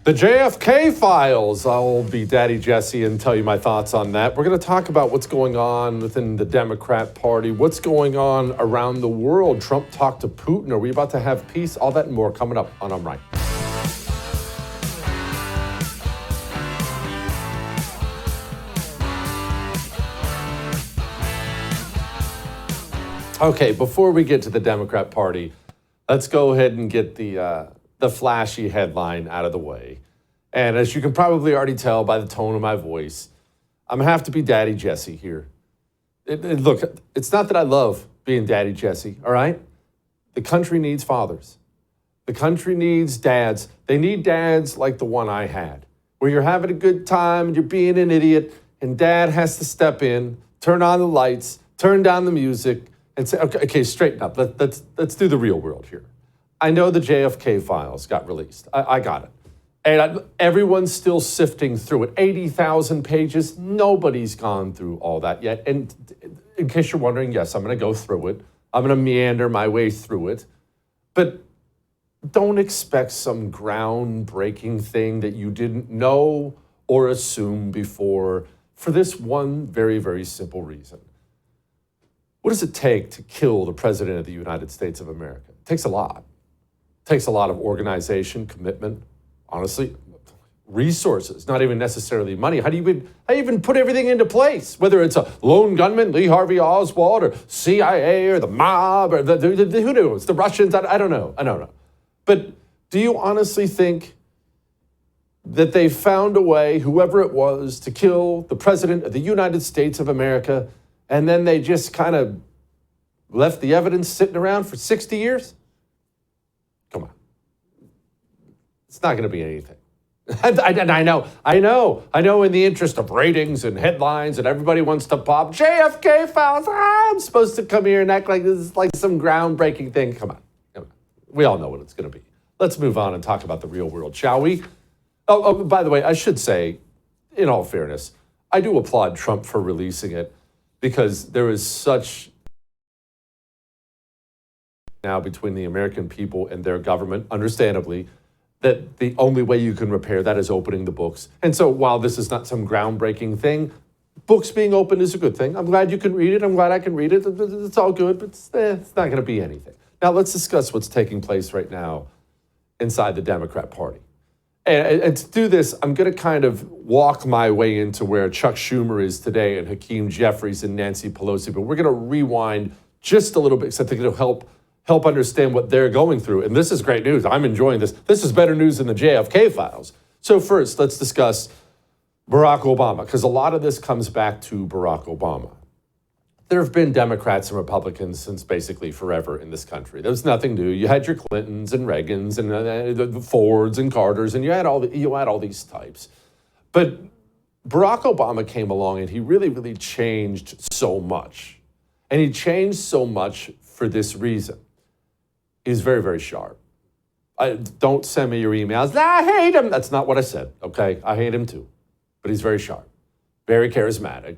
The JFK files. I'll be Daddy Jesse and tell you my thoughts on that. We're going to talk about what's going on within the Democrat Party, what's going on around the world. Trump talked to Putin. Are we about to have peace? All that and more coming up on I'm Right. Okay, before we get to the Democrat Party, let's go ahead and get the flashy headline out of the way. And as you can probably already tell by the tone of my voice, I'm going to have to be Daddy Jesse here. Look, it's not that I love being Daddy Jesse, all right? The country needs fathers. The country needs dads. They need dads like the one I had, where you're having a good time and you're being an idiot, and dad has to step in, turn on the lights, turn down the music, and say, okay, straighten up. Let's do the real world here. I know the JFK files got released. I got it. And everyone's still sifting through it. 80,000 pages. Nobody's gone through all that yet. And in case you're wondering, yes, I'm going to go through it. I'm going to meander my way through it. But don't expect some groundbreaking thing that you didn't know or assume before, for this one very, very simple reason. What does it take to kill the President of the United States of America? It takes a lot. It takes a lot of organization, commitment, honestly, resources, not even necessarily money. How do you even put everything into place? Whether it's a lone gunman, Lee Harvey Oswald, or CIA, or the mob, or who knows, the Russians, I don't know. But do you honestly think that they found a way, whoever it was, to kill the President of the United States of America, and then they just kind of left the evidence sitting around for 60 years? Come on. It's not going to be anything. And I know in the interest of ratings and headlines and everybody wants to pop JFK files. I'm supposed to come here and act like this is like some groundbreaking thing. Come on. We all know what it's going to be. Let's move on and talk about the real world, shall we? Oh, by the way, I should say, in all fairness, I do applaud Trump for releasing it because there is such now between the American people and their government, understandably, that the only way you can repair that is opening the books. And so while this is not some groundbreaking thing, books being open is a good thing. I'm glad you can read it. I'm glad I can read it. It's all good, but it's not going to be anything. Now let's discuss what's taking place right now inside the Democrat Party. And to do this, I'm going to kind of walk my way into where Chuck Schumer is today and Hakeem Jeffries and Nancy Pelosi, but we're going to rewind just a little bit because I think it'll help understand what they're going through. And this is great news. I'm enjoying this. This is better news than the JFK files. So first, let's discuss Barack Obama, because a lot of this comes back to Barack Obama. There have been Democrats and Republicans since basically forever in this country. There's nothing new. You had your Clintons and Reagans and the Fords and Carters, and you had all these types. But Barack Obama came along and he really, really changed so much. And he changed so much for this reason. He's very, very sharp. Don't send me your emails. I hate him. That's not what I said, okay? I hate him too. But he's very sharp, very charismatic.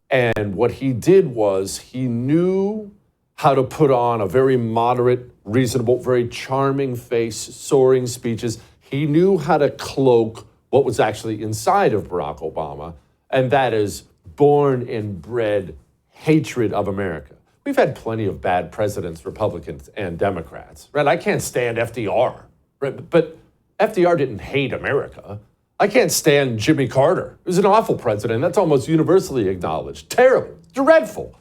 And what he did was he knew how to put on a very moderate, reasonable, very charming face, soaring speeches. He knew how to cloak what was actually inside of Barack Obama, and that is born and bred hatred of America. We've had plenty of bad presidents, Republicans and Democrats, right? I can't stand FDR, right? But FDR didn't hate America. I can't stand Jimmy Carter. He was an awful president. That's almost universally acknowledged. Terrible, dreadful.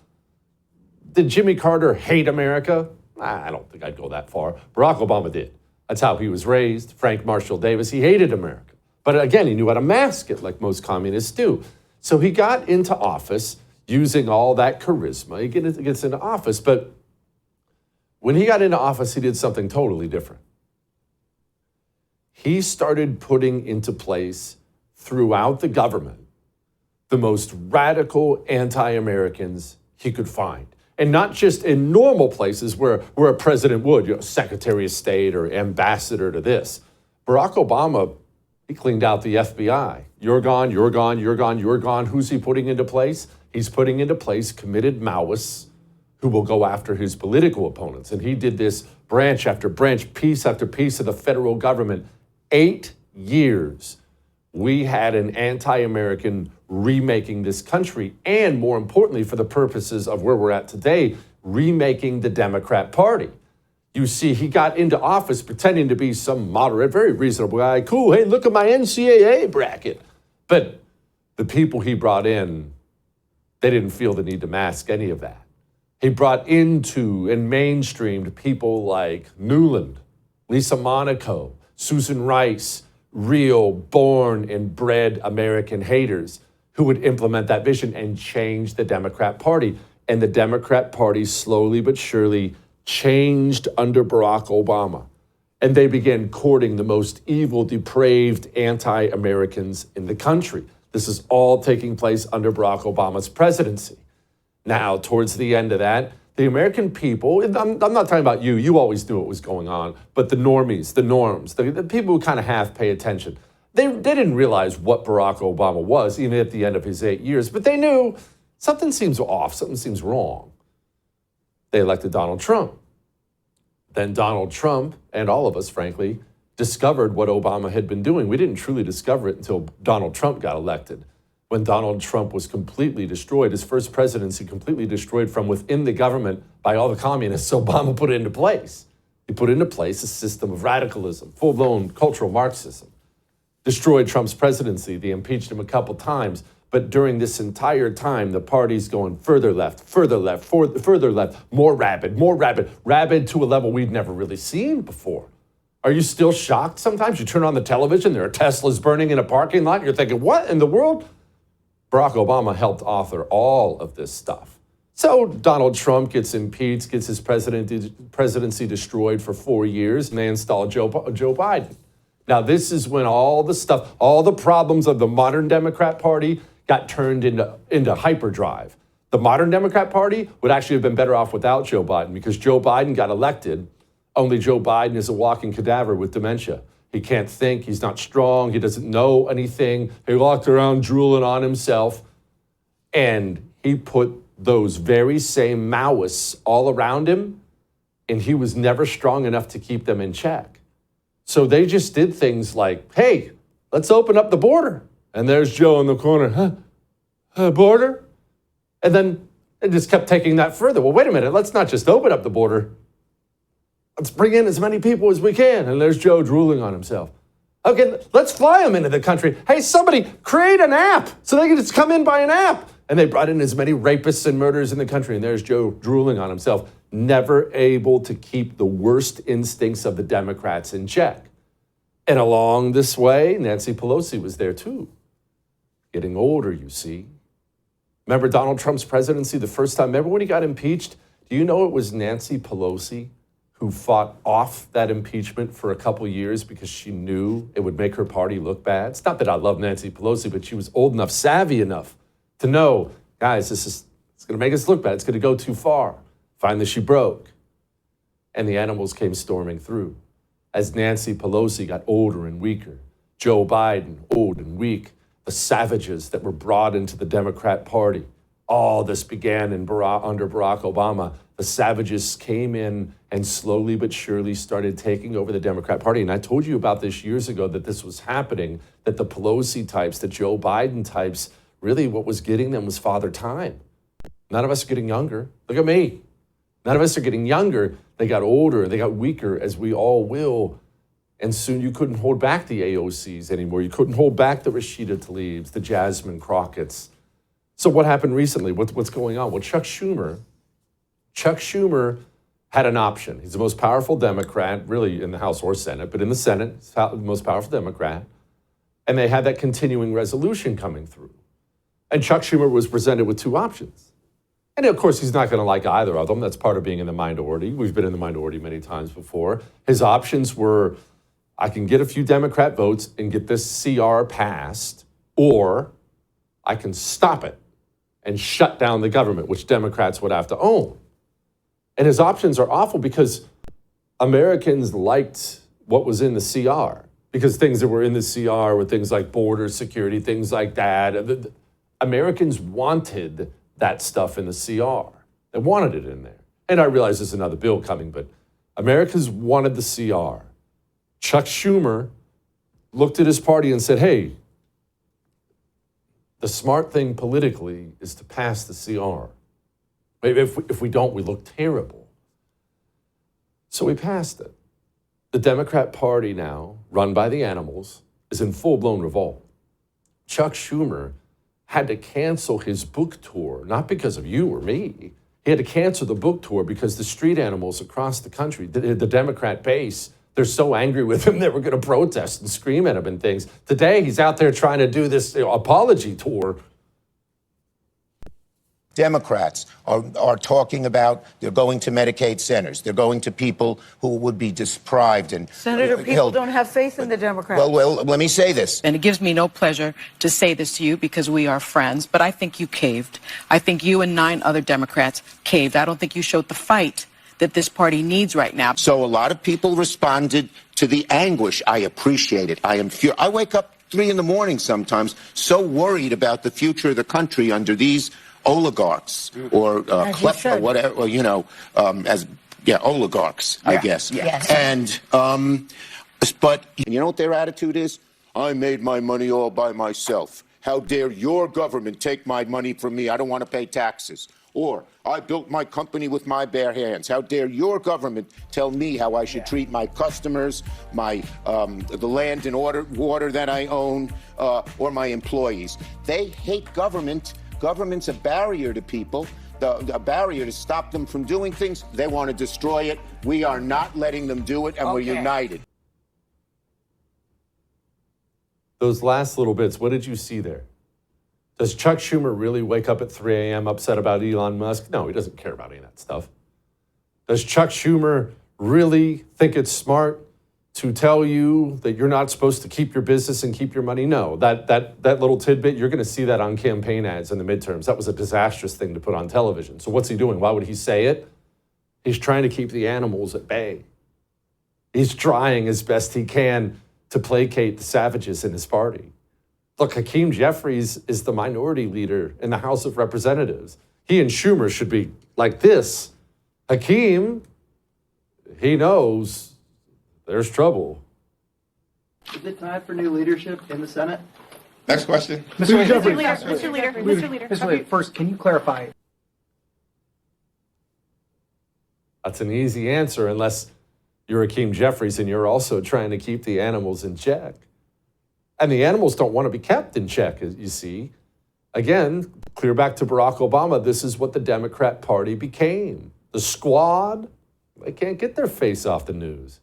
Did Jimmy Carter hate America? I don't think I'd go that far. Barack Obama did. That's how he was raised. Frank Marshall Davis, he hated America. But again, he knew how to mask it like most communists do. So he got into office using all that charisma. He gets into office, but when he got into office, he did something totally different. He started putting into place throughout the government the most radical anti-Americans he could find. And not just in normal places where a president would, Secretary of State or ambassador to this. Barack Obama, he cleaned out the FBI. You're gone, you're gone, you're gone, you're gone. Who's he putting into place? He's putting into place committed Maoists who will go after his political opponents. And he did this branch after branch, piece after piece of the federal government. 8 years, we had an anti-American remaking this country, and more importantly, for the purposes of where we're at today, remaking the Democrat Party. You see, he got into office pretending to be some moderate, very reasonable guy. Cool, hey, look at my NCAA bracket. But the people he brought in, they didn't feel the need to mask any of that. He brought into and mainstreamed people like Newland, Lisa Monaco, Susan Rice, real born and bred American haters who would implement that vision and change the Democrat Party. And the Democrat Party slowly but surely changed under Barack Obama. And they began courting the most evil, depraved anti-Americans in the country. This is all taking place under Barack Obama's presidency. Now, towards the end of that, the American people, I'm not talking about you, you always knew what was going on, but the normies, the norms, the people who kind of half pay attention, they didn't realize what Barack Obama was, even at the end of his 8 years, but they knew something seems off, something seems wrong. They elected Donald Trump. Then Donald Trump, and all of us, frankly, discovered what Obama had been doing. We didn't truly discover it until Donald Trump got elected. When Donald Trump was completely destroyed, his first presidency completely destroyed from within the government by all the communists, Obama put it into place. He put into place a system of radicalism, full-blown cultural Marxism. Destroyed Trump's presidency. They impeached him a couple times. But during this entire time, the party's going further left, further left, further left, more rabid to a level we'd never really seen before. Are you still shocked sometimes? You turn on the television, there are Teslas burning in a parking lot, and you're thinking, what in the world? Barack Obama helped author all of this stuff. So Donald Trump gets impeached, gets his presidency destroyed for 4 years, and they install Joe Biden. Now, this is when all the stuff, all the problems of the modern Democrat Party got turned into hyperdrive. The modern Democrat Party would actually have been better off without Joe Biden because Joe Biden got elected, only Joe Biden is a walking cadaver with dementia. He can't think, he's not strong, he doesn't know anything. He walked around drooling on himself, and he put those very same Maoists all around him, and he was never strong enough to keep them in check. So they just did things like, hey, let's open up the border. And there's Joe in the corner, border? And then it just kept taking that further. Well, wait a minute, let's not just open up the border. Let's bring in as many people as we can. And there's Joe drooling on himself. Okay, let's fly them into the country. Hey, somebody create an app so they can just come in by an app. And they brought in as many rapists and murderers in the country. And there's Joe drooling on himself, never able to keep the worst instincts of the Democrats in check. And along this way, Nancy Pelosi was there too. Getting older, you see. Remember Donald Trump's presidency the first time? Remember when he got impeached? Do you know it was Nancy Pelosi who fought off that impeachment for a couple years because she knew it would make her party look bad? It's not that I love Nancy Pelosi, but she was old enough, savvy enough to know, guys, it's going to make us look bad. It's going to go too far. Finally, she broke. And the animals came storming through. As Nancy Pelosi got older and weaker, Joe Biden, old and weak, the savages that were brought into the Democrat Party. All this began under Barack Obama. The savages came in and slowly but surely started taking over the Democrat Party. And I told you about this years ago that this was happening, that the Pelosi types, the Joe Biden types, really what was getting them was father time. None of us are getting younger. Look at me. None of us are getting younger. They got older, they got weaker, as we all will. And soon you couldn't hold back the AOCs anymore. You couldn't hold back the Rashida Tlaibs, the Jasmine Crockett's. So what happened recently? What's going on? Well, Chuck Schumer had an option. He's the most powerful Democrat, really in the House or Senate, but in the Senate, he's the most powerful Democrat. And they had that continuing resolution coming through. And Chuck Schumer was presented with two options. And of course, he's not going to like either of them. That's part of being in the minority. We've been in the minority many times before. His options were, I can get a few Democrat votes and get this CR passed, or I can stop it and shut down the government, which Democrats would have to own. And his options are awful because Americans liked what was in the CR, because things that were in the CR were things like border security, things like that. Americans wanted that stuff in the CR. They wanted it in there. And I realize there's another bill coming, but Americans wanted the CR. Chuck Schumer looked at his party and said, hey, the smart thing politically is to pass the CR. Maybe if we don't, we look terrible. So we passed it. The Democrat Party now, run by the animals, is in full-blown revolt. Chuck Schumer had to cancel his book tour, not because of you or me. He had to cancel the book tour because the street animals across the country, the Democrat base, they're so angry with him that we're going to protest and scream at him and things. Today, he's out there trying to do this apology tour. Democrats are talking about they're going to Medicaid centers. They're going to people who would be deprived and Senator, people held. don't have faith in the Democrats. Well, let me say this. And it gives me no pleasure to say this to you because we are friends, but I think you caved. I think you and 9 other Democrats caved. I don't think you showed the fight that this party needs right now. So a lot of people responded to the anguish. I appreciate it. I am I wake up 3 a.m. sometimes so worried about the future of the country under these oligarchs or klepto, whatever, or, oligarchs, I guess. Yes. And, but you know what their attitude is? I made my money all by myself. How dare your government take my money from me? I don't want to pay taxes. Or, I built my company with my bare hands. How dare your government tell me how I should treat my customers, my the land and water that I own, or my employees? They hate government. Government's a barrier to people, a barrier to stop them from doing things. They want to destroy it. We are not letting them do it, and we're united. Those last little bits, what did you see there? Does Chuck Schumer really wake up at 3 a.m. upset about Elon Musk? No, he doesn't care about any of that stuff. Does Chuck Schumer really think it's smart to tell you that you're not supposed to keep your business and keep your money? No, that little tidbit, you're going to see that on campaign ads in the midterms. That was a disastrous thing to put on television. So what's he doing? Why would he say it? He's trying to keep the animals at bay. He's trying as best he can to placate the savages in his party. Look, Hakeem Jeffries is the minority leader in the House of Representatives. He and Schumer should be like this. Hakeem, he knows there's trouble. Is it time for new leadership in the Senate? Next question. Mr. Leader, first, can you clarify? That's an easy answer unless you're Hakeem Jeffries and you're also trying to keep the animals in check. And the animals don't want to be kept in check, you see. Again, clear back to Barack Obama, this is what the Democrat Party became. The squad, they can't get their face off the news.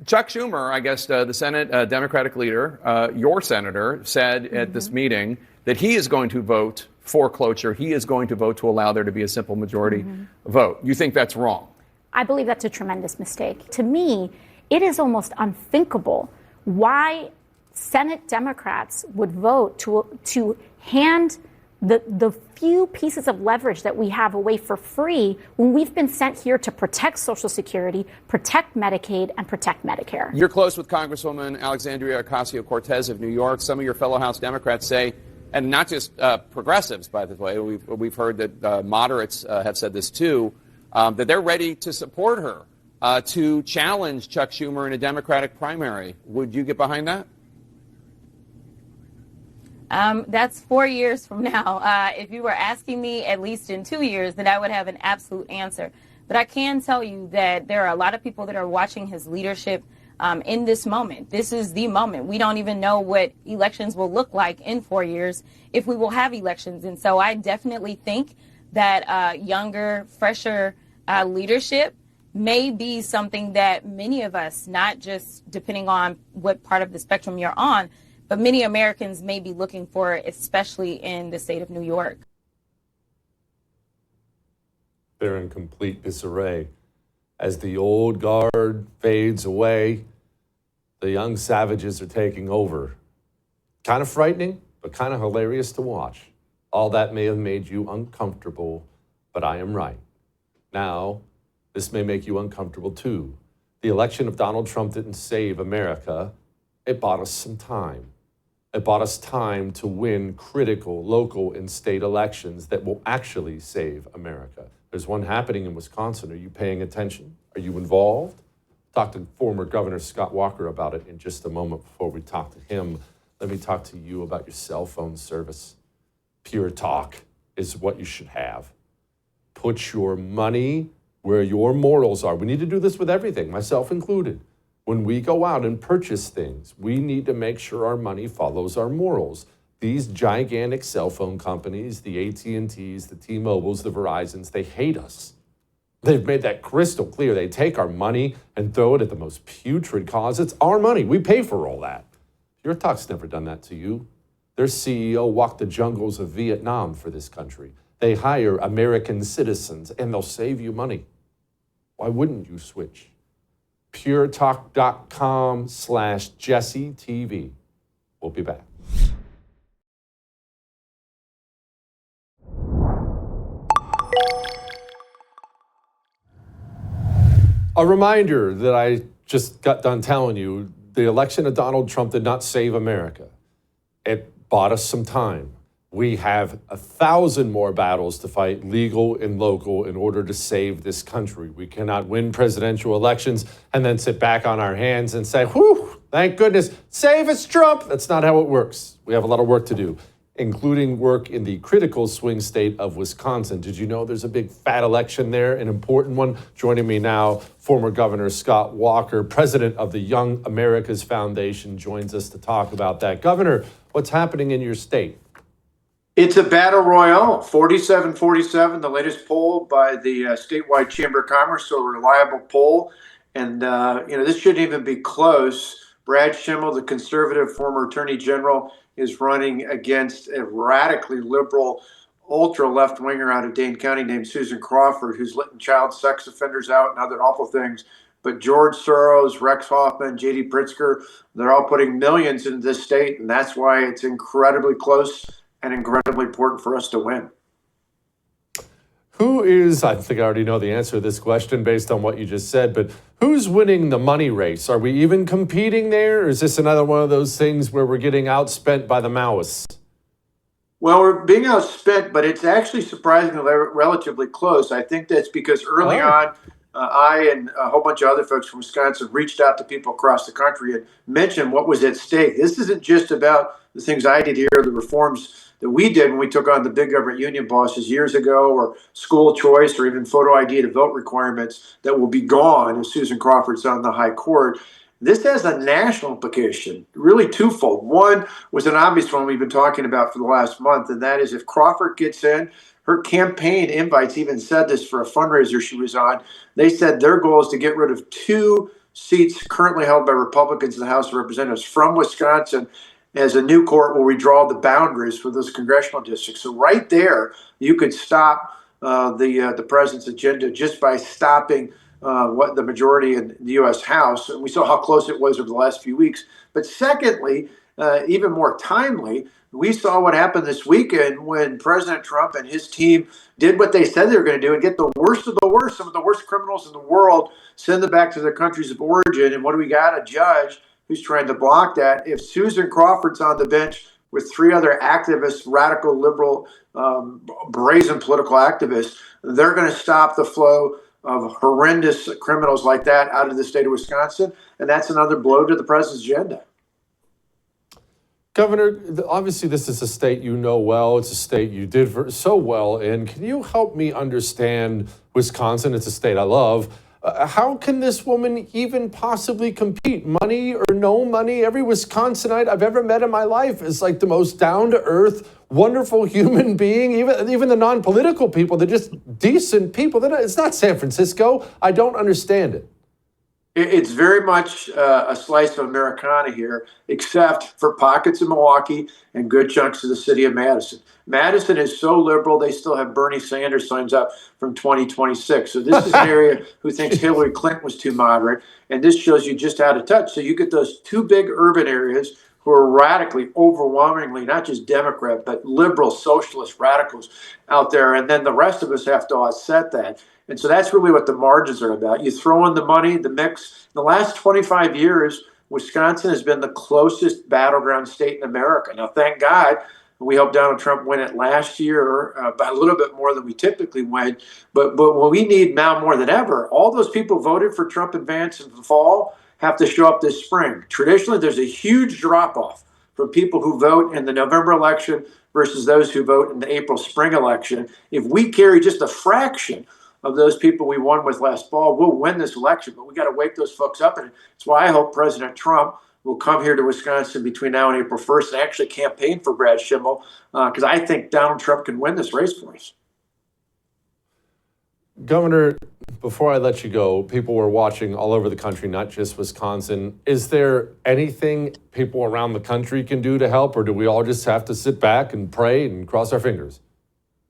Chuck Schumer, I guess the Senate Democratic leader, your senator, said at this meeting that he is going to vote for cloture. He is going to vote to allow there to be a simple majority vote. You think that's wrong? I believe that's a tremendous mistake. To me, it is almost unthinkable why Senate Democrats would vote to hand the few pieces of leverage that we have away for free when we've been sent here to protect Social Security, protect Medicaid, and protect Medicare. You're close with Congresswoman Alexandria Ocasio-Cortez of New York. Some of your fellow House Democrats say, and not just progressives, by the way, we've heard that moderates have said this too, that they're ready to support her to challenge Chuck Schumer in a Democratic primary. Would you get behind that? That's 4 years from now. If you were asking me at least in 2 years, then I would have an absolute answer. But I can tell you that there are a lot of people that are watching his leadership in this moment. This is the moment. We don't even know what elections will look like in 4 years if we will have elections. And so I definitely think that younger, fresher leadership may be something that many of us, not just depending on what part of the spectrum you're on, but many Americans may be looking for, especially in the state of New York. They're in complete disarray. As the old guard fades away, the young savages are taking over. Kind of frightening, but kind of hilarious to watch. All that may have made you uncomfortable, but I am right. Now, this may make you uncomfortable too. The election of Donald Trump didn't save America. It bought us some time. It bought us time to win critical local and state elections that will actually save America. There's one happening in Wisconsin. Are you paying attention? Are you involved? Talk to former Governor Scott Walker about it in just a moment. Before we talk to him, let me talk to you about your cell phone service. Pure Talk is what you should have. Put your money where your morals are. We need to do this with everything, myself included. When we go out and purchase things, we need to make sure our money follows our morals. These gigantic cell phone companies, the AT&Ts, the T-Mobiles, the Verizons, they hate us. They've made that crystal clear. They take our money and throw it at the most putrid cause. It's our money. We pay for all that. Pure Talk's never done that to you. Their CEO walked the jungles of Vietnam for this country. They hire American citizens, and they'll save you money. Why wouldn't you switch? puretalk.com/JesseTV. We'll be back. A reminder that I just got done telling you, the election of Donald Trump did not save America. It bought us some time. We have 1,000 more battles to fight, legal and local, in order to save this country. We cannot win presidential elections and then sit back on our hands and say, whew, thank goodness, save us, Trump. That's not how it works. We have a lot of work to do, including work in the critical swing state of Wisconsin. Did you know there's a big fat election there, an important one? Joining me now, former Governor Scott Walker, president of the Young America's Foundation, joins us to talk about that. Governor, what's happening in your state? It's a battle royale, 47-47, the latest poll by the statewide Chamber of Commerce, so a reliable poll. And, this shouldn't even be close. Brad Schimmel, the conservative former attorney general, is running against a radically liberal, ultra left-winger out of Dane County named Susan Crawford, who's letting child sex offenders out and other awful things. But George Soros, Rex Hoffman, J.D. Pritzker, they're all putting millions into this state, and that's why it's incredibly close and incredibly important for us to win. Who is, I think I already know the answer to this question based on what you just said, but who's winning the money race? Are we even competing there? Or is this another one of those things where we're getting outspent by the Maoists? Well, we're being outspent, but it's actually surprisingly relatively close. I think that's because early on, I and a whole bunch of other folks from Wisconsin reached out to people across the country and mentioned what was at stake. This isn't just about the things I did here, the reforms that we did when we took on the big government union bosses years ago, or school choice, or even photo ID to vote requirements that will be gone if Susan Crawford's on the high court. This has a national implication, really twofold. One was an obvious one we've been talking about for the last month, and that is if Crawford gets in, her campaign invites even said this for a fundraiser she was on. They said their goal is to get rid of 2 seats currently held by Republicans in the House of Representatives from Wisconsin, as a new court will redraw the boundaries for those congressional districts. So right there, you could stop the president's agenda just by stopping what the majority in the U.S. House. And we saw how close it was over the last few weeks. But secondly, even more timely, we saw what happened this weekend when President Trump and his team did what they said they were going to do and get the worst of the worst, some of the worst criminals in the world, send them back to their countries of origin. And what do we got? A judge who's trying to block that. If Susan Crawford's on the bench with 3 other activists, radical, liberal, brazen political activists, they're going to stop the flow of horrendous criminals like that out of the state of Wisconsin. And that's another blow to the president's agenda. Governor, obviously this is a state you know well. It's a state you did so well in. Can you help me understand Wisconsin? It's a state I love. How can this woman even possibly compete? Money or no money? Every Wisconsinite I've ever met in my life is like the most down-to-earth, wonderful human being. Even the non-political people, they're just decent people. It's not San Francisco. I don't understand it. It's very much a slice of Americana here, except for pockets of Milwaukee and good chunks of the city of Madison. Madison is so liberal, they still have Bernie Sanders signs up from 2026. So this is an area who thinks Hillary Clinton was too moderate. And this shows you just out of touch. So you get those 2 big urban areas who are radically, overwhelmingly, not just Democrat, but liberal, socialist radicals out there. And then the rest of us have to offset that. And so that's really what the margins are about. You throw in the money, the mix. In the last 25 years, Wisconsin has been the closest battleground state in America. Now, thank God, We helped Donald Trump win it last year by a little bit more than we typically win. But what we need now more than ever, all those people who voted for Trump and Vance in the fall have to show up this spring. Traditionally, there's a huge drop-off from people who vote in the November election versus those who vote in the April spring election. If we carry just a fraction of those people we won with last fall, we'll win this election. But we got to wake those folks up. And it's why I hope President Trump will come here to Wisconsin between now and April 1st and actually campaign for Brad Schimmel, because I think Donald Trump can win this race for us. Governor, before I let you go, people were watching all over the country, not just Wisconsin. Is there anything people around the country can do to help, or do we all just have to sit back and pray and cross our fingers?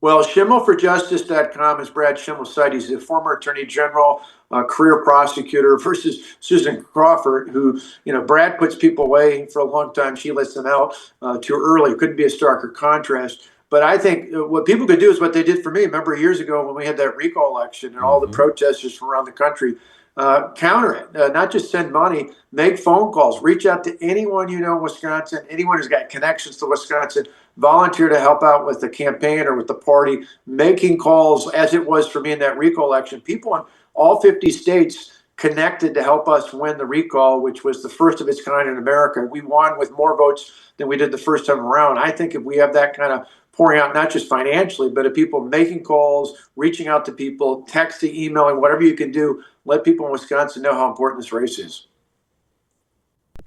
Well, SchimmelForJustice.com is Brad Schimmel's site. He's a former attorney general, career prosecutor, versus Susan Crawford, who, Brad puts people away for a long time. She lets them out too early. Couldn't be a starker contrast. But I think what people could do is what they did for me. Remember years ago when we had that recall election and all the protesters from around the country, counter it, not just send money, make phone calls, reach out to anyone you know in Wisconsin, anyone who's got connections to Wisconsin, volunteer to help out with the campaign or with the party, making calls as it was for me in that recall election. People in all 50 states connected to help us win the recall, which was the first of its kind in America. We won with more votes than we did the first time around. I think if we have that kind of pouring out, not just financially, but of people making calls, reaching out to people, texting, emailing, whatever you can do, let people in Wisconsin know how important this race is.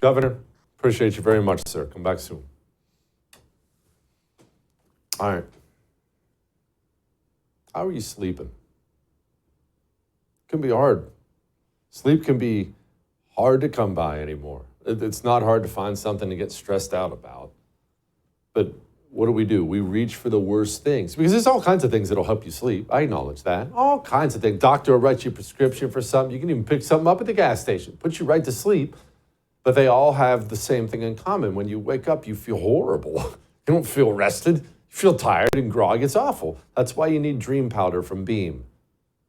Governor, appreciate you very much, sir. Come back soon. All right. How are you sleeping? It can be hard. Sleep can be hard to come by anymore. It's not hard to find something to get stressed out about. But what do? We reach for the worst things, because there's all kinds of things that'll help you sleep. I acknowledge that. All kinds of things. Doctor will write you a prescription for something. You can even pick something up at the gas station, put you right to sleep. But they all have the same thing in common. When you wake up, you feel horrible. You don't feel rested. You feel tired and groggy. It's awful. That's why you need Dream Powder from Beam,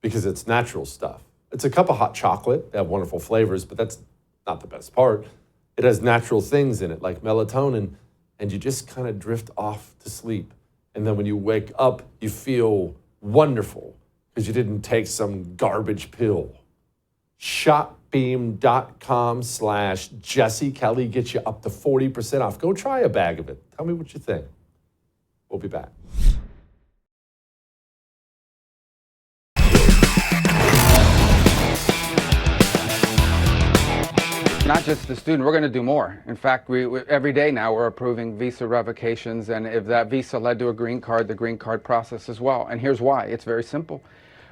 because it's natural stuff. It's a cup of hot chocolate. They have wonderful flavors, but that's not the best part. It has natural things in it, like melatonin, and you just kind of drift off to sleep. And then when you wake up, you feel wonderful because you didn't take some garbage pill. Shopbeam.com/Jesse Kelly gets you up to 40% off. Go try a bag of it. Tell me what you think. We'll be back. Not just the student, we're going to do more. In fact, we every day now we're approving visa revocations, and if that visa led to a green card, the green card process as well. And here's why. It's very simple.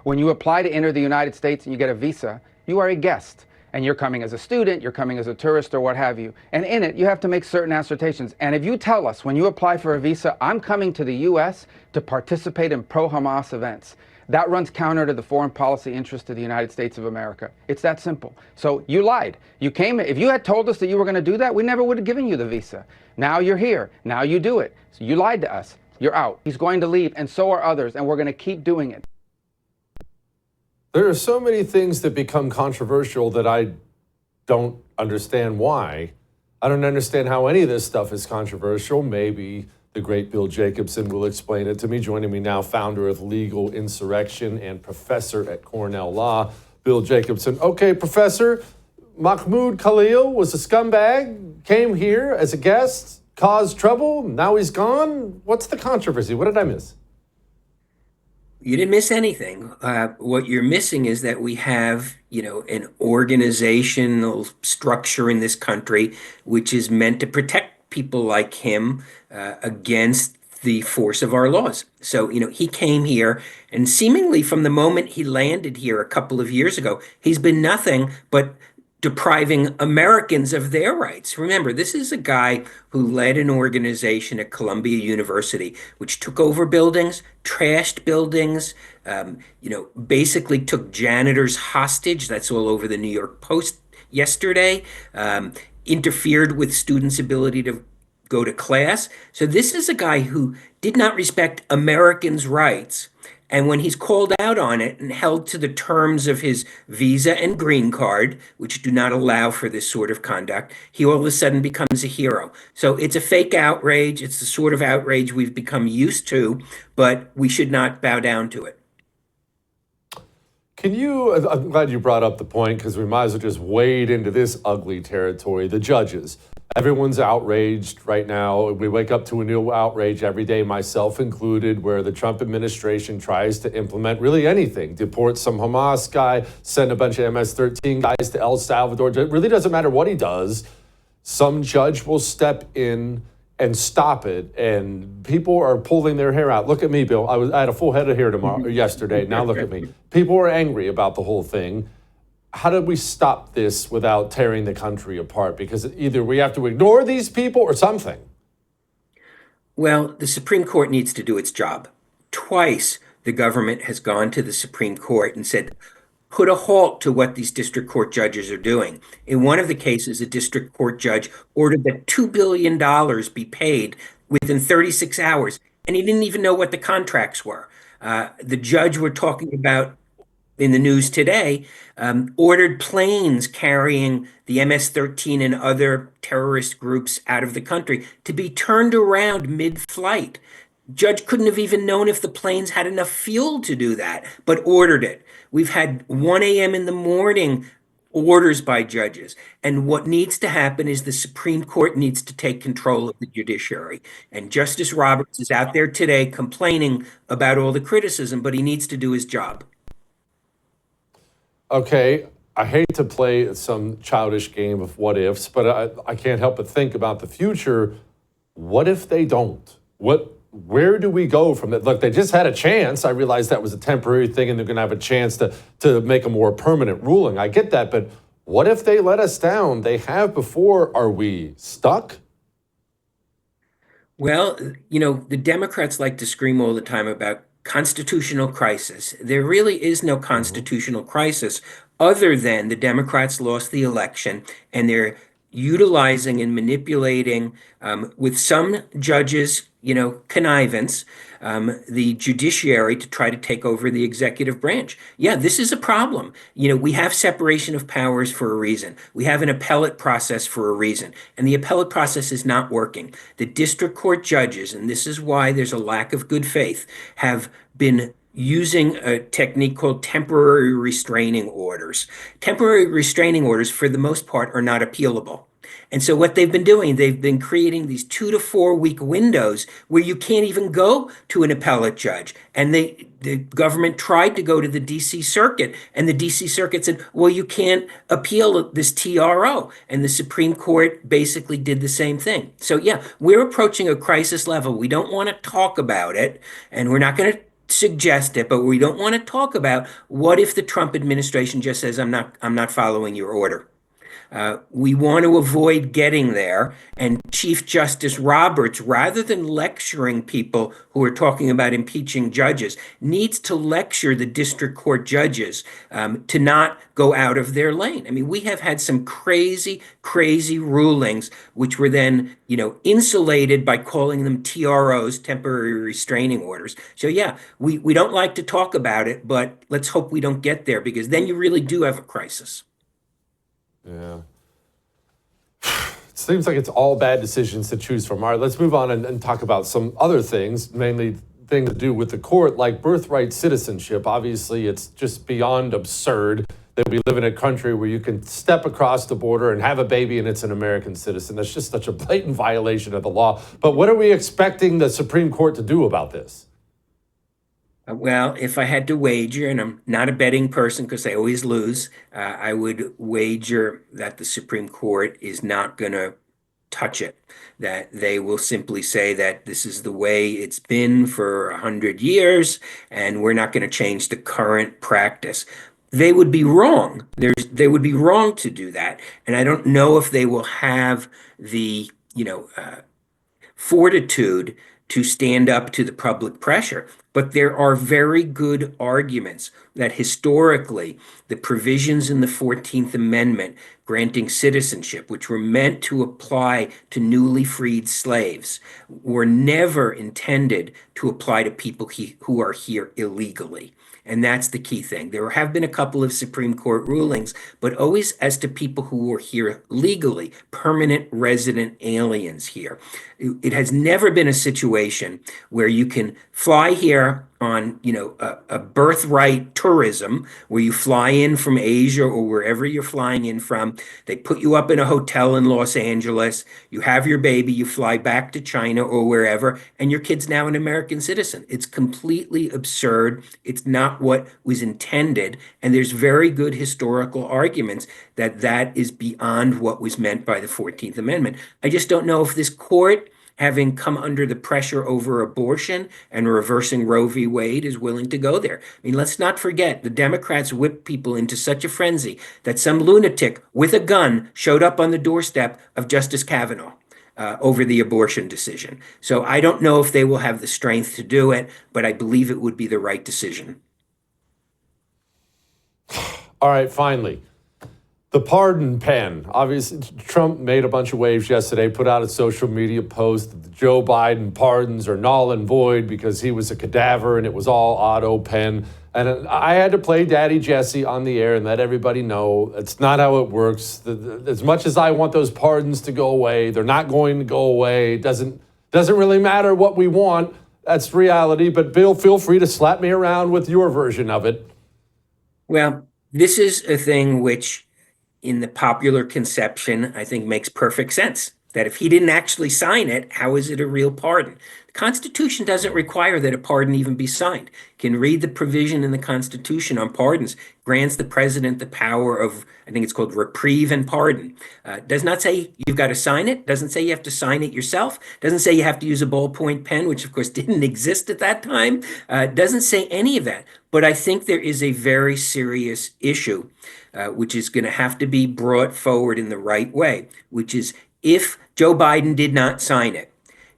When you apply to enter the United States and you get a visa, you are a guest. And you're coming as a student, you're coming as a tourist, or what have you. And in it, you have to make certain assertions. And if you tell us when you apply for a visa, I'm coming to the U.S. to participate in pro-Hamas events, that runs counter to the foreign policy interest of the United States of America. It's that simple. So you lied. You came. If you had told us that you were going to do that, we never would have given you the visa. Now you're here. Now you do it. So you lied to us. You're out. He's going to leave, and so are others, and we're going to keep doing it. There are so many things that become controversial that I don't understand why. I don't understand how any of this stuff is controversial. Maybe the great Bill Jacobson will explain it to me. Joining me now, founder of Legal Insurrection and professor at Cornell Law, Bill Jacobson. Okay, Professor, Mahmoud Khalil was a scumbag, came here as a guest, caused trouble, now he's gone. What's the controversy? What did I miss? You didn't miss anything. What you're missing is that we have, an organizational structure in this country which is meant to protect people like him against the force of our laws. So, he came here, and seemingly from the moment he landed here a couple of years ago, he's been nothing but depriving Americans of their rights. Remember, this is a guy who led an organization at Columbia University, which took over buildings, trashed buildings, basically took janitors hostage. That's all over the New York Post yesterday, interfered with students' ability to go to class. So this is a guy who did not respect Americans' rights And when he's called out on it and held to the terms of his visa and green card, which do not allow for this sort of conduct, he all of a sudden becomes a hero. So it's a fake outrage. It's the sort of outrage we've become used to, but we should not bow down to it. I'm glad you brought up the point because we might as well just wade into this ugly territory. The judges, everyone's outraged right now. We wake up to a new outrage every day, myself included, where the Trump administration tries to implement really anything. Deport some Hamas guy, send a bunch of MS-13 guys to El Salvador. It really doesn't matter what he does. Some judge will step in and stop it, and people are pulling their hair out. Look at me, Bill. I had a full head of hair yesterday. Now look at me. People are angry about the whole thing. How do we stop this without tearing the country apart? Because either we have to ignore these people or something. Well, the Supreme Court needs to do its job. Twice, the government has gone to the Supreme Court and said, put a halt to what these district court judges are doing. In one of the cases, a district court judge ordered that $2 billion be paid within 36 hours, and he didn't even know what the contracts were. The judge we're talking about in the news today ordered planes carrying the MS-13 and other terrorist groups out of the country to be turned around mid-flight. Judge couldn't have even known if the planes had enough fuel to do that, but ordered it. We've had 1 a.m. in the morning orders by judges. And what needs to happen is the Supreme Court needs to take control of the judiciary. And Justice Roberts is out there today complaining about all the criticism, but he needs to do his job. Okay, I hate to play some childish game of what ifs, but I can't help but think about the future. What if they don't? Where do we go from that? Look, they just had a chance. I realized that was a temporary thing and they're going to have a chance to make a more permanent ruling. I get that, but what if they let us down? They have before. Are we stuck? Well, the Democrats like to scream all the time about constitutional crisis. There really is no constitutional crisis other than the Democrats lost the election and they're utilizing and manipulating with some judges, connivance, the judiciary to try to take over the executive branch. Yeah, this is a problem. We have separation of powers for a reason. We have an appellate process for a reason, and the appellate process is not working. The district court judges, and this is why there's a lack of good faith, have been using a technique called temporary restraining orders. Temporary restraining orders, for the most part, are not appealable. And so what they've been doing, they've been creating these 2 to 4 week windows where you can't even go to an appellate judge. And the government tried to go to the DC Circuit, and the DC Circuit said, well, you can't appeal this TRO. And the Supreme Court basically did the same thing. So yeah, we're approaching a crisis level. We don't want to talk about it, and we're not going to suggest it, but we don't want to talk about what if the Trump administration just says, I'm not following your order. We want to avoid getting there. And Chief Justice Roberts, rather than lecturing people who are talking about impeaching judges, needs to lecture the district court judges to not go out of their lane. I mean, we have had some crazy, crazy rulings, which were then, insulated by calling them TROs, temporary restraining orders. So yeah, we don't like to talk about it, but let's hope we don't get there, because then you really do have a crisis. Yeah. It seems like it's all bad decisions to choose from. All right, let's move on and talk about some other things, mainly things to do with the court, like birthright citizenship. Obviously, it's just beyond absurd that we live in a country where you can step across the border and have a baby and it's an American citizen. That's just such a blatant violation of the law. But what are we expecting the Supreme Court to do about this? Well, if I had to wager, and I'm not a betting person because I always lose, I would wager that the Supreme Court is not going to touch it, that they will simply say that this is the way it's been for 100 years, and we're not going to change the current practice. They would be wrong. They would be wrong to do that. And I don't know if they will have the, fortitude to stand up to the public pressure. But there are very good arguments that historically the provisions in the 14th Amendment granting citizenship, which were meant to apply to newly freed slaves, were never intended to apply to people who are here illegally. And that's the key thing. There have been a couple of Supreme Court rulings, but always as to people who were here legally, permanent resident aliens here. It has never been a situation where you can fly here on, a birthright tourism where you fly in from Asia or wherever you're flying in from. They put you up in a hotel in Los Angeles. You have your baby. You fly back to China or wherever, and your kid's now an American citizen. It's completely absurd. It's not what was intended. And there's very good historical arguments that that is beyond what was meant by the 14th Amendment. I just don't know if this court, having come under the pressure over abortion and reversing Roe v. Wade, is willing to go there. I mean, let's not forget, the Democrats whipped people into such a frenzy that some lunatic with a gun showed up on the doorstep of Justice Kavanaugh over the abortion decision. So I don't know if they will have the strength to do it, but I believe it would be the right decision. All right, finally. The pardon pen. Obviously, Trump made a bunch of waves yesterday, put out a social media post that the Joe Biden pardons are null and void because he was a cadaver and it was all auto pen. And I had to play Daddy Jesse on the air and let everybody know it's not how it works. As much as I want those pardons to go away, they're not going to go away. It doesn't really matter what we want. That's reality. But Bill, feel free to slap me around with your version of it. Well, this is a thing which, in the popular conception, I think makes perfect sense. That if he didn't actually sign it, how is it a real pardon? The Constitution doesn't require that a pardon even be signed. You can read the provision in the Constitution on pardons, grants the president the power of, I think it's called reprieve and pardon. Does not say you've got to sign it, doesn't say you have to sign it yourself, doesn't say you have to use a ballpoint pen, which of course didn't exist at that time, doesn't say any of that. But I think there is a very serious issue, which is going to have to be brought forward in the right way, which is if Joe Biden did not sign it,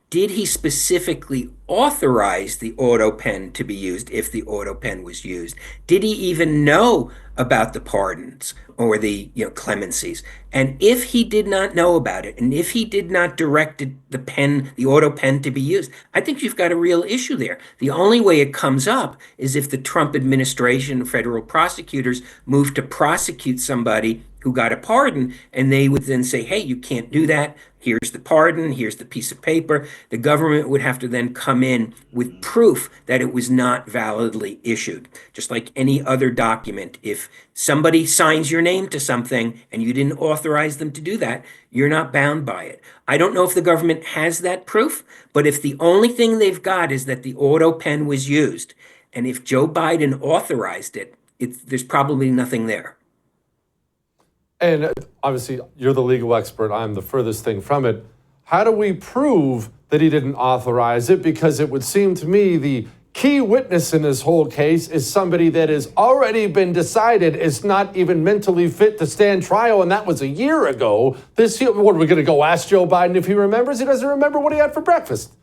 did he specifically authorize the auto pen to be used if the auto pen was used? Did he even know about the pardons or the clemencies? And if he did not know about it, and if he did not direct the auto pen to be used, I think you've got a real issue there. The only way it comes up is if the Trump administration, federal prosecutors, move to prosecute somebody who got a pardon, and they would then say, hey, you can't do that. Here's the pardon. Here's the piece of paper. The government would have to then come in with proof that it was not validly issued. Just like any other document, if somebody signs your name to something and you didn't authorize them to do that, you're not bound by it. I don't know if the government has that proof, but if the only thing they've got is that the auto pen was used, and if Joe Biden authorized it, there's probably nothing there. And obviously, you're the legal expert. I'm the furthest thing from it. How do we prove that he didn't authorize it? Because it would seem to me the key witness in this whole case is somebody that has already been decided is not even mentally fit to stand trial, and that was a year ago. What are we going to go ask Joe Biden if he remembers? He doesn't remember what he had for breakfast.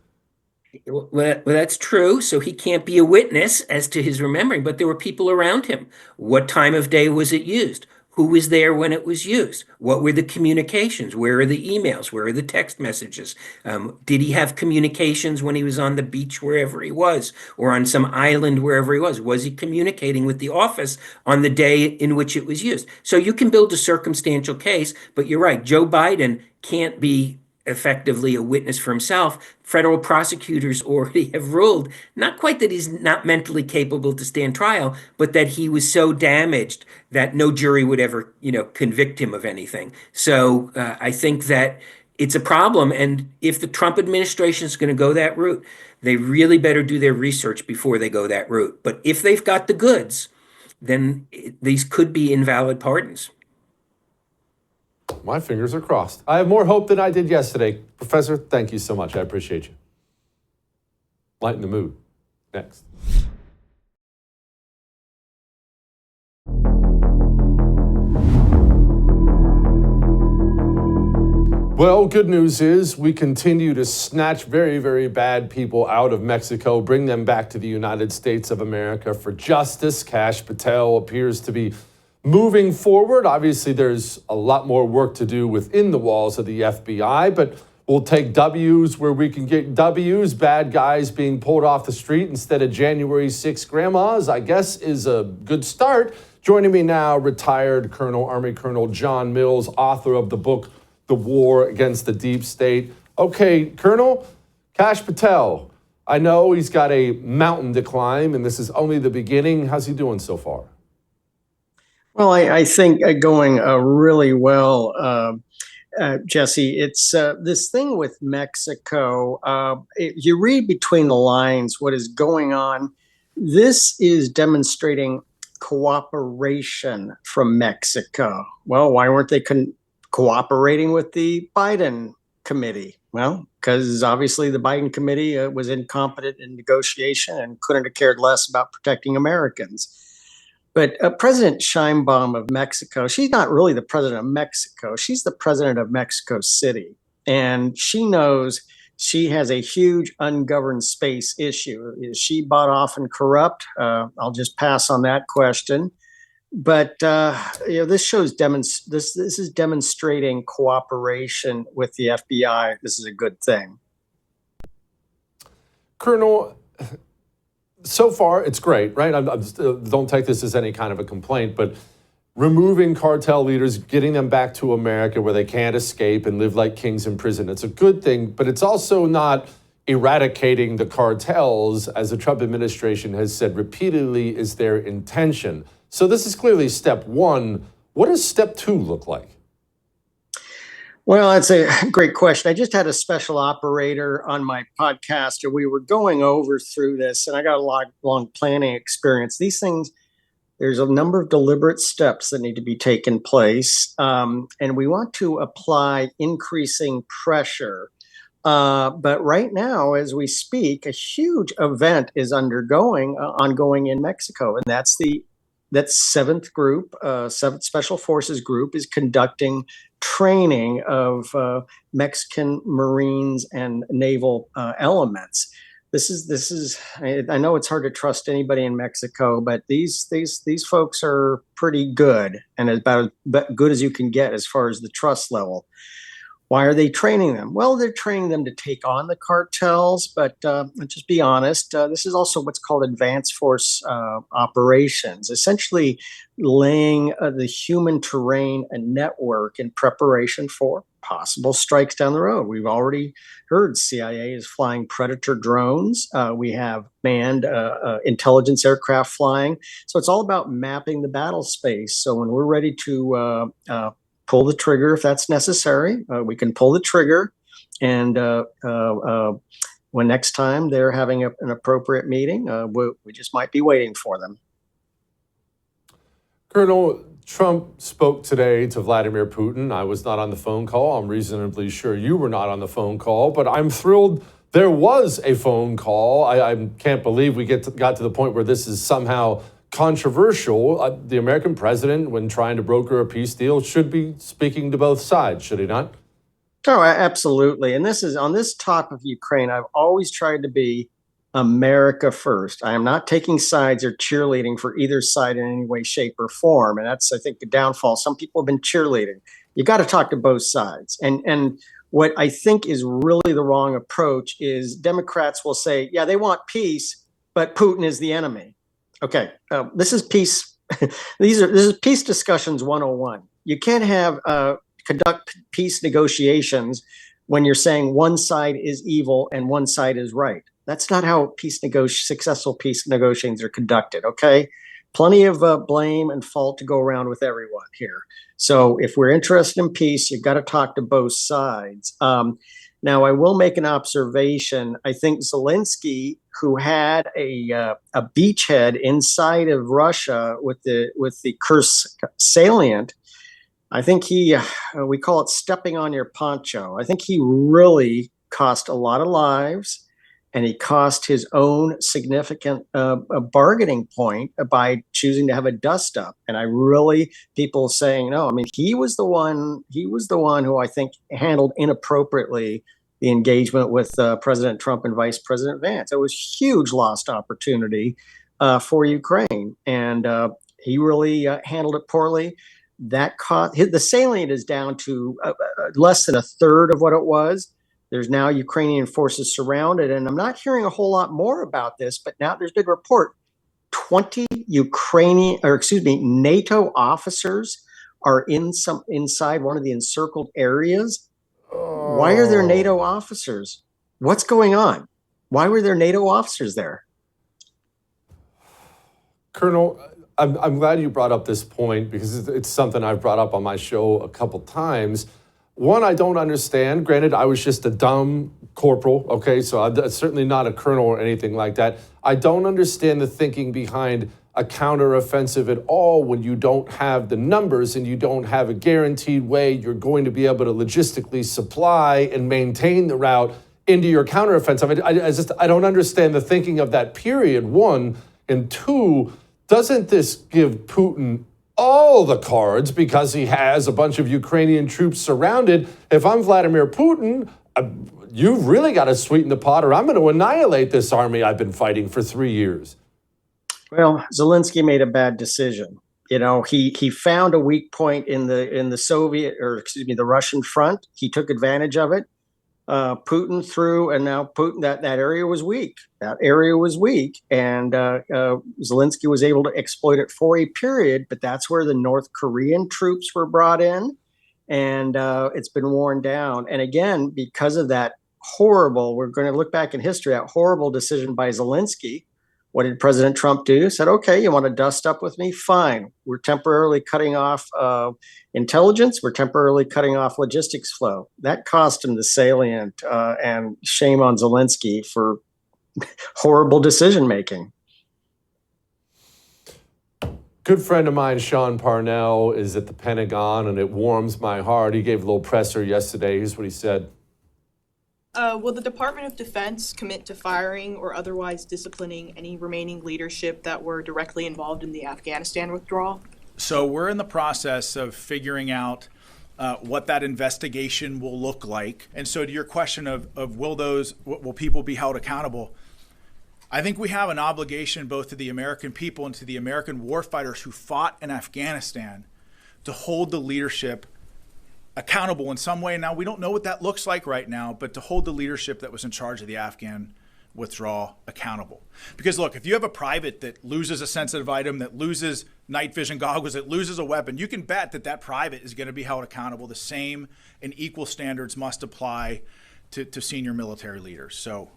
Well, that's true. So he can't be a witness as to his remembering, but there were people around him. What time of day was it used? Who was there when it was used? What were the communications? Where are the emails? Where are the text messages? Did he have communications when he was on the beach wherever he was, or on some island wherever he was? Was he communicating with the office on the day in which it was used? So you can build a circumstantial case, but you're right. Joe Biden can't be effectively a witness for himself. Federal prosecutors already have ruled, not quite that he's not mentally capable to stand trial, but that he was so damaged that no jury would ever, convict him of anything. So I think that it's a problem. And if the Trump administration is going to go that route, they really better do their research before they go that route. But if they've got the goods, then these could be invalid pardons. My fingers are crossed. I have more hope than I did yesterday. Professor, thank you so much. I appreciate you. Lighten the mood. Next. Well, good news is we continue to snatch very, very bad people out of Mexico, bring them back to the United States of America for justice. Kash Patel appears to be moving forward. Obviously, there's a lot more work to do within the walls of the FBI, but we'll take W's where we can get W's. Bad guys being pulled off the street instead of January 6 grandmas, I guess, is a good start. Joining me now, retired Army Colonel John Mills, author of the book, The War Against the Deep State. Okay, Colonel, Kash Patel, I know he's got a mountain to climb, and this is only the beginning. How's he doing so far? Well, I think going really well, Jesse. It's this thing with Mexico. You read between the lines what is going on. This is demonstrating cooperation from Mexico. Well, why weren't they cooperating with the Biden committee? Well, because obviously the Biden committee was incompetent in negotiation and couldn't have cared less about protecting Americans. But President Sheinbaum of Mexico, she's not really the president of Mexico. She's the president of Mexico City. And she knows she has a huge ungoverned space issue. Is she bought off and corrupt? I'll just pass on that question. But this shows this is demonstrating cooperation with the FBI. This is a good thing. Colonel, so far it's great, right? Don't take this as any kind of a complaint, but removing cartel leaders, getting them back to America where they can't escape and live like kings in prison, it's a good thing, but it's also not eradicating the cartels, as the Trump administration has said repeatedly is their intention. So this is clearly step one. What does step two look like? Well, that's a great question. I just had a special operator on my podcast, and we were going over through this, and I got a long planning experience. These things, there's a number of deliberate steps that need to be taken place, and we want to apply increasing pressure. But right now, as we speak, a huge event is ongoing in Mexico, and that seventh group, Seventh Special Forces group, is conducting training of Mexican Marines and naval elements. This is. I know it's hard to trust anybody in Mexico, but these folks are pretty good, and about as good as you can get as far as the trust level. Why are they training them? Well, they're training them to take on the cartels, but let's just be honest. This is also what's called advanced force operations, essentially laying the human terrain and network in preparation for possible strikes down the road. We've already heard CIA is flying Predator drones. We have manned intelligence aircraft flying. So it's all about mapping the battle space. So when we're ready to pull the trigger if that's necessary, we can pull the trigger. And when next time they're having an appropriate meeting, we just might be waiting for them. Colonel, Trump spoke today to Vladimir Putin. I was not on the phone call. I'm reasonably sure you were not on the phone call, but I'm thrilled there was a phone call. I can't believe we got to the point where this is somehow controversial. The American president, when trying to broker a peace deal, should be speaking to both sides, should he not? Oh, absolutely. And this is on this topic of Ukraine. I've always tried to be America first. I am not taking sides or cheerleading for either side in any way, shape, or form. And that's, I think, the downfall. Some people have been cheerleading. You got to talk to both sides. And what I think is really the wrong approach is Democrats will say, yeah, they want peace, but Putin is the enemy. Okay, this is peace. This is peace discussions 101. You can't conduct peace negotiations when you're saying one side is evil and one side is right. That's not how successful peace negotiations are conducted. Okay, plenty of blame and fault to go around with everyone here. So if we're interested in peace, you've got to talk to both sides. Now, I will make an observation. I think Zelensky, who had a beachhead inside of Russia with the Kursk salient, I think we call it stepping on your poncho. I think he really cost a lot of lives. and he cost his own significant bargaining point by choosing to have a dust up. And people saying, no, I mean, he was the one who I think handled inappropriately the engagement with President Trump and Vice President Vance. It was huge lost opportunity for Ukraine. And he really handled it poorly. The salient is down to less than a third of what it was. There's now Ukrainian forces surrounded, and I'm not hearing a whole lot more about this, but now there's been a report 20 NATO officers are inside one of the encircled areas. Oh. Why are there NATO officers? What's going on? Why were there NATO officers there? Colonel, I'm glad you brought up this point because it's something I've brought up on my show a couple times. One, I don't understand. Granted, I was just a dumb corporal, okay? So I'm certainly not a colonel or anything like that. I don't understand the thinking behind a counteroffensive at all when you don't have the numbers and you don't have a guaranteed way you're going to be able to logistically supply and maintain the route into your counteroffensive. I don't understand the thinking of that period, one. And two, doesn't this give Putin all the cards because he has a bunch of Ukrainian troops surrounded? If I'm Vladimir Putin, you've really got to sweeten the pot or I'm going to annihilate this army I've been fighting for 3 years. Well, Zelensky made a bad decision. You know, he found a weak point in the Russian front. He took advantage of it. Putin threw, and now Putin, that area was weak. That area was weak, and Zelensky was able to exploit it for a period, but that's where the North Korean troops were brought in, and it's been worn down. And again, because of that we're going to look back in history, that horrible decision by Zelensky. What did President Trump do? Said, okay, you want to dust up with me? Fine. We're temporarily cutting off intelligence. We're temporarily cutting off logistics flow. That cost him the salient, and shame on Zelensky for horrible decision-making. Good friend of mine, Sean Parnell, is at the Pentagon, and it warms my heart. He gave a little presser yesterday. Here's what he said. Will the Department of Defense commit to firing or otherwise disciplining any remaining leadership that were directly involved in the Afghanistan withdrawal? So we're in the process of figuring out what that investigation will look like. And so to your question of will people be held accountable? I think we have an obligation both to the American people and to the American warfighters who fought in Afghanistan to hold the leadership accountable in some way. Now, we don't know what that looks like right now, but to hold the leadership that was in charge of the Afghan withdrawal accountable. Because look, if you have a private that loses a sensitive item, that loses night vision goggles, that loses a weapon, you can bet that private is going to be held accountable. The same and equal standards must apply to senior military leaders. So,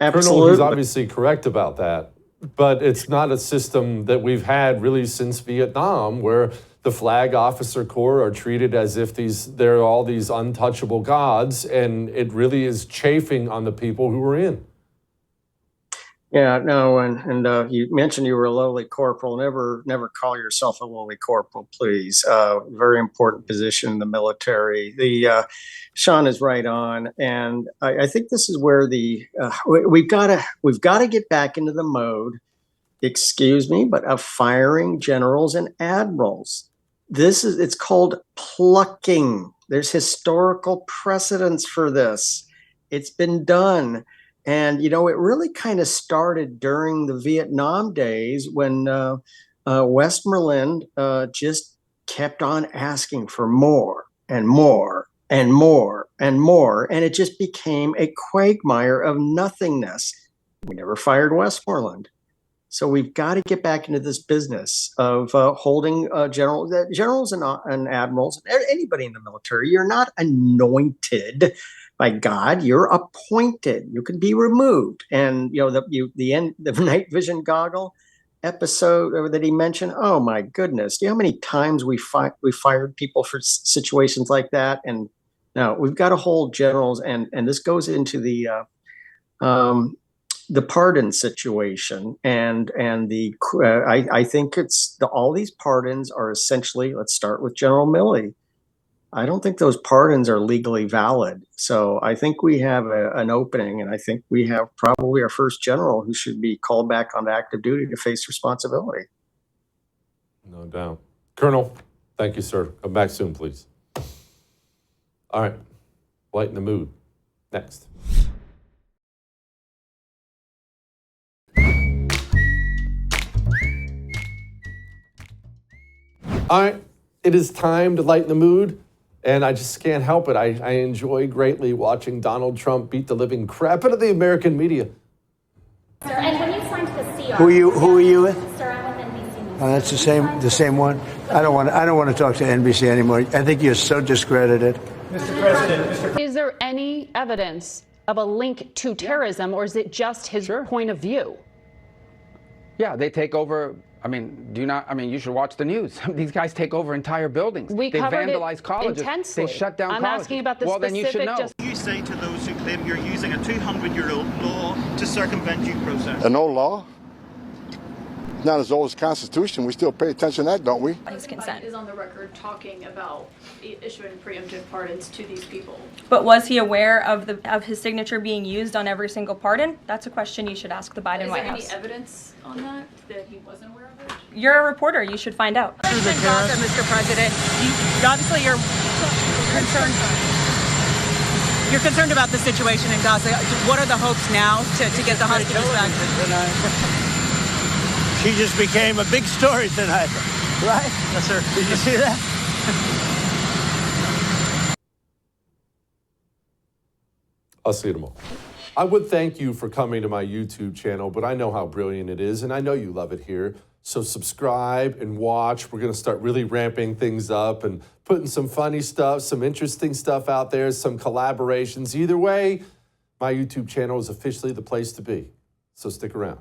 absolutely. Colonel, he's obviously correct about that, but it's not a system that we've had really since Vietnam, where the Flag Officer Corps are treated as if they're all these untouchable gods, and it really is chafing on the people who are in. Yeah, no, and you mentioned you were a lowly corporal. Never call yourself a lowly corporal, please. Very important position in the military. Sean is right on, and I think this is where we've got to get back into the mode. Excuse me, but of firing generals and admirals. It's called plucking. There's historical precedence for this. It's been done. And, you know, it really kind of started during the Vietnam days when Westmoreland just kept on asking for more and more and more and more. And it just became a quagmire of nothingness. We never fired Westmoreland. So we've got to get back into this business of holding generals and admirals, anybody in the military. You're not anointed by God. You're appointed. You can be removed. And you know the night vision goggle episode that he mentioned. Oh my goodness! Do you know how many times we fired people for situations like that? And now we've got to hold generals, and this goes into the pardon situation, and I think all these pardons are essentially. Let's start with General Milley. I don't think those pardons are legally valid. So I think we have an opening, and I think we have probably our first general who should be called back onto active duty to face responsibility. No doubt. Colonel, thank you, sir. Come back soon, please. All right. Lighten the mood. Next. All right. It is time to lighten the mood. And I just can't help it. I enjoy greatly watching Donald Trump beat the living crap out of the American media. Sir, and when you signed the CR, Who are you with? Sir, I'm with NBC News. That's the same one. I don't want to talk to NBC anymore. I think you're so discredited. Mr. President, Is there any evidence of a link to terrorism, or is it just his point of view? Yeah, they take over. I mean, you should watch the news. These guys take over entire buildings. We they covered vandalize it colleges. intensely. They shut down I'm colleges. asking about the well, then you should know. You say to those who claim you're using a 200-year-old law to circumvent due process. An old law? Not as old as the Constitution. We still pay attention to that, don't we? His consent is on the record talking about issuing preemptive pardons to these people. But was he aware of his signature being used on every single pardon? That's a question you should ask the Biden White House. Is there any evidence on that he wasn't aware of it? You're a reporter. You should find out. Mr. President, obviously you're concerned. You're concerned about the situation in Gaza. What are the hopes now to get the hostages back? She just became a big story tonight, right? Yes, sir. Did you see that? I'll see you tomorrow. I would thank you for coming to my YouTube channel, but I know how brilliant it is, and I know you love it here. So subscribe and watch. We're going to start really ramping things up and putting some funny stuff, some interesting stuff out there, some collaborations. Either way, my YouTube channel is officially the place to be. So stick around.